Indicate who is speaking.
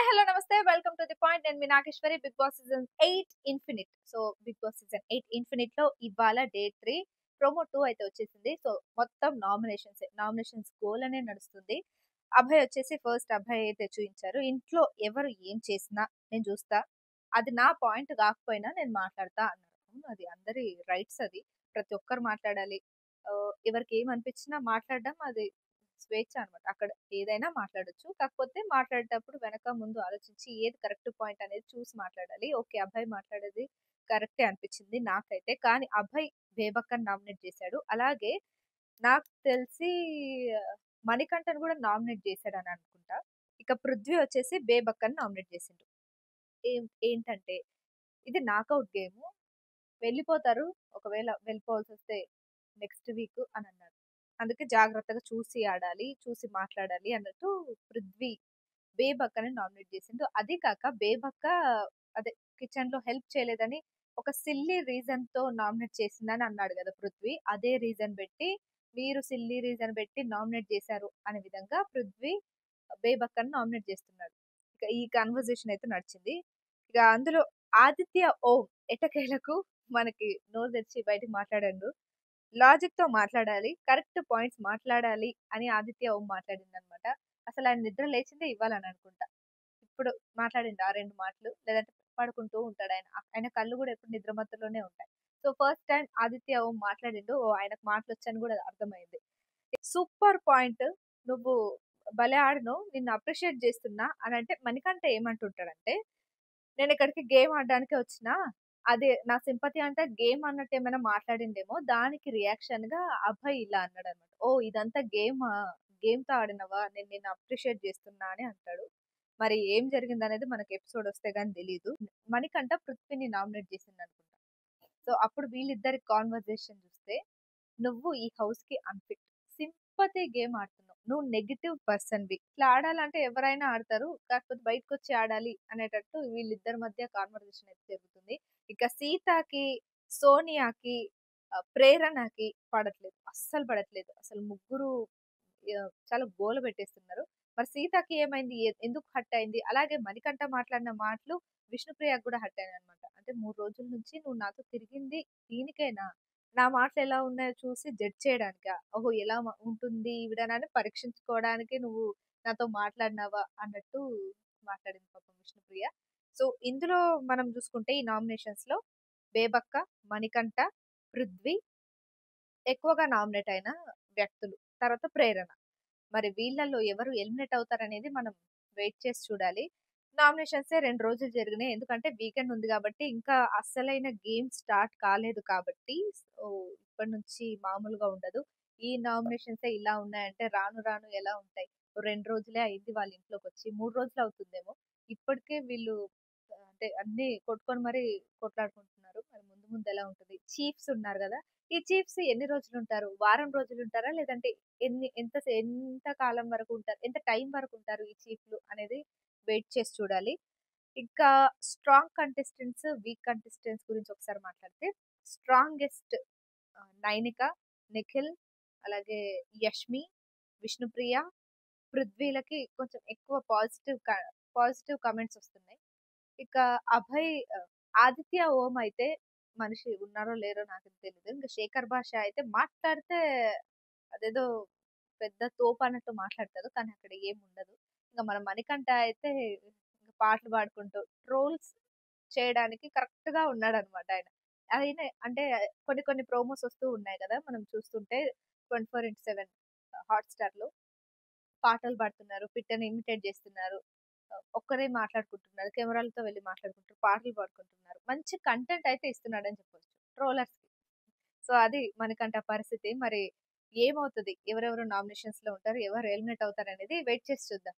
Speaker 1: Hi hello నమస్తే welcome to the point నేను మీ Nageshwari Bigg Boss season 8 infinite. So Bigg Boss season 8 infinite లో ఇవాళ డే 3 ప్రోమో 2 అయితే వచ్చేసింది. సో మొత్తం నామినేషన్స్ గోల్ అనే నడుస్తుంది. అభయ్ వచ్చేసి ఫస్ట్ అభయ్ అయితే చూపించారు. ఇంట్లో ఎవరు ఏం చేసినా నేను చూస్తా, అది నా పాయింట్ కాకపోయినా నేను మాట్లాడతా అన్నారు. అది అందరి రైట్స్, అది ప్రతి ఒక్కరు మాట్లాడాలి. ఎవరికి ఏమనిపించినా మాట్లాడడం అది స్వేచ్ఛ అనమాట. అక్కడ ఏదైనా మాట్లాడొచ్చు. కాకపోతే మాట్లాడేటప్పుడు వెనక ముందు ఆలోచించి ఏది కరెక్ట్ పాయింట్ అనేది చూసి మాట్లాడాలి. ఓకే. అభయ్ మాట్లాడేది కరెక్టే అనిపించింది నాకైతే. కానీ అభయ్ బేబక్కని నామినేట్ చేశాడు. అలాగే నాకు తెలిసి మణికంఠన్ కూడా నామినేట్ చేశాడని అనుకుంటా. ఇక పృథ్వీ వచ్చేసి బేబక్కని నామినేట్ చేసిండు. ఏంటంటే ఇది నాకౌట్ గేమ్. వెళ్ళిపోతారు. ఒకవేళ వెళ్ళిపోవాల్సొస్తే నెక్స్ట్ వీక్ అని అన్నాడు. అందుకే జాగ్రత్తగా చూసి ఆడాలి, చూసి మాట్లాడాలి అన్నట్టు పృథ్వీ బేబక్కని నామినేట్ చేసిండు. అది కాక బేబక్క అదే కిచెన్‌లో హెల్ప్ చేయలేదని ఒక సిల్లీ రీజన్‌తో నామినేట్ చేసిందని అన్నాడు గదా పృథ్వీ. అదే రీజన్ బెట్టి మీరు సిల్లీ రీజన్ బెట్టి నామినేట్ చేశారు అనే విధంగా పృథ్వీ బేబక్కని నామినేట్ చేస్తున్నాడు. ఇక ఈ కన్వర్జేషన్ అయితే నడిచింది. ఇక అందులో ఆదిత్య ఓం ఎట్టకేలకు మనకి నోరు తెరిచి బయటికి మాట్లాడాడు. లాజిక్‌తో మాట్లాడాలి. కరెక్ట్ పాయింట్స్ మాట్లాడాలి అని ఆదిత్య ఓం మాట్లాడిందనమాట. అసలాయన నిద్ర లేచిందే ఇవ్వాలని అనుకుంటా. ఇప్పుడు మాట్లాడిండు ఆ 2 మాటలు. లేదంటే పడుకుంటూ ఉంటాడాయన. ఆయన కళ్ళు గూడా ఎప్పుడు నిద్ర మత్తులోనే ఉంటాయి. సో, ఫస్ట్ టైమ్ ఆదిత్య ఓం మాట్లాడిండు. ఓహ్! ఆయనకు మాటలొచ్చని గూడా అర్థమైంది. Super point. నువ్వు భలే ఆడినవు. నిన్ను అప్రిషియేట్ చేస్తున్నా అనంటే మణికంఠ ఏమంటుంటాడంటే, నేనిక్కడికి గేమ్ ఆడడానికే వచ్చినా. అదే నా సింపతి అంటే గేమ్ అన్నట్టు ఏమైనా మాట్లాడిండేమో. దానికి రియాక్షన్‌గా అభయ్ ఇలా అన్నాడన్నమాట. ఓహ్! ఇదంతా గేమా? గేమ్‌తో ఆడినవా? నేను నిన్ను అప్రిషియేట్ చేస్తున్నా అని అంటాడు. మరి ఏం జరిగిందనేది మనకి ఎపిసోడ్ వస్తే గాని తెలీదు. మణికంఠ పృథ్వీని నామినేట్ చేసిందనుకుంటా. సో, అప్పుడు వీళ్ళిద్దరి కాన్వర్జేషన్ చూస్తే, "నువ్వు ఈ హౌస్‌కి అన్‌ఫిట్. సింపతి గేమ్ ఆడుతున్నావు. నువ్వు నెగెటివ్ పర్సన్‌వి. ఇట్లా ఆడాలంటే ఎవరైనా ఆడతారు. కాకపోతే బయటకొచ్చి ఆడాలి" అనేటట్టు వీళ్ళిద్దరి మధ్య కాన్వర్జేషన్ అయితే జరుగుతుంది. ఇక సీతకి, సోనియాకి, ప్రేరణకి పడట్లేదు. అస్సలు పడట్లేదు. అసలు ముగ్గురు చాలా గోల పెట్టేస్తున్నారు. మరి సీతకి ఏమైంది? ఎందుకు హర్ట్ అయింది? అలాగే మణికంఠ మాట్లాడిన మాటలు విష్ణుప్రియకి కూడా హర్ట్ అయినాయన్నమాట. అంటే 3 రోజుల నుంచి నువ్వు నాతో తిరిగింది దీనికేనా? నా మాటలు ఎలా ఉన్నాయో చూసి జడ్జ్ చేయడానికా? ఓహో! ఎలా ఉంటుంది ఈవిడనని పరీక్షించుకోవడానికి నువ్వు నాతో మాట్లాడినావా? అన్నట్టు మాట్లాడింది పాపం విష్ణుప్రియ. సో, ఇందులో మనం చూసుకుంటే ఈ నామినేషన్స్‌లో బేబక్క, మణికంఠ, పృథ్వీ ఎక్కువగా నామినేట్ అయిన వ్యక్తులు. తర్వాత ప్రేరణ. మరి వీళ్ళల్లో ఎవరు ఎలిమినేట్ అవుతారనేది మనం వెయిట్ చేసి చూడాలి. నామినేషన్సే 2 రోజులు జరిగినాయి. ఎందుకంటే వీకెండ్ ఉంది గాబట్టి, ఇంకా అస్సలైన గేమ్ స్టార్ట్ కాలేదు కాబట్టి, సో, ఇప్పటి నుంచి మామూలుగా ఉండదు. ఈ నామినేషన్సే ఇలా ఉన్నాయంటే రాను రాను ఎలా ఉంటాయి? 2 రోజులే అయింది వాళ్ళ ఇంట్లోకొచ్చి. 3 రోజులు అవుతుందేమో. ఇప్పటికే వీళ్ళు అంటే అన్నీ కొట్టుకొని మరి కొట్లాడుకుంటున్నారు. మరి ముందు ముందు ఎలా ఉంటది? చీఫ్స్ ఉన్నారు గదా! ఈ చీఫ్స్ ఎన్ని రోజులుంటారు? వారం రోజులుంటారా? లేదంటే ఎంత కాలం వరకు ఉంటారు? ఎంత టైం వరకు ఉంటారు ఈ చీఫ్‌లు అనేది వెయిట్ చేసి చూడాలి. ఇంకా స్ట్రాంగ్ కంటెస్టెంట్స్, వీక్ కంటెస్టెంట్స్ గురించి ఒకసారి మాట్లాడితే స్ట్రాంగెస్ట్ నైనిక, నిఖిల్, అలాగే యష్మి, విష్ణుప్రియ, పృథ్వీలకి కొంచెం ఎక్కువ పాజిటివ్ కామెంట్స్ వస్తున్నాయి. ఇక అభయ్ ఆదిత్య ఓం అయితే మనిషి ఉన్నారో లేరో నాకు తెలీదు. ఇంక శేఖర్ భాష అయితే మాట్లాడితే అదేదో పెద్ద తోపు అన్నట్టు మాట్లాడతారు. కానీ అక్కడ ఏముండదు. ఇంక మన మణికంఠ అయితే ఇంక పాటలు పాడుకుంటూ ట్రోల్స్ చేయడానికి కరెక్ట్‌గా ఉన్నాడనమాట ఆయన. ఆయన అంటే కొన్ని కొన్ని ప్రోమోస్ వస్తూ ఉన్నాయి గదా! మనం చూస్తుంటే 24/7 హాట్‌స్టార్‌లో పాటలు పాడుతున్నారు. పిట్టని ఇమిటేట్ జేస్తున్నారు. ఒక్కరే మాట్లాడుకుంటున్నారు. కెమెరాలతో వెళ్లి మాట్లాడుకుంటారు. పాటలు పాడుకుంటున్నారు. మంచి కంటెంట్ అయితే ఇస్తున్నాడని చెప్పొచ్చు ట్రోలర్స్‌కి. సో, అది మనకంట పరిస్థితి. మరి ఏమవుతది? ఎవరెవరు నామినేషన్స్‌లో ఉంటారు? ఎవరు ఎలిమినేట్ అవుతారనేది వెయిట్ చేసి చూద్దాం.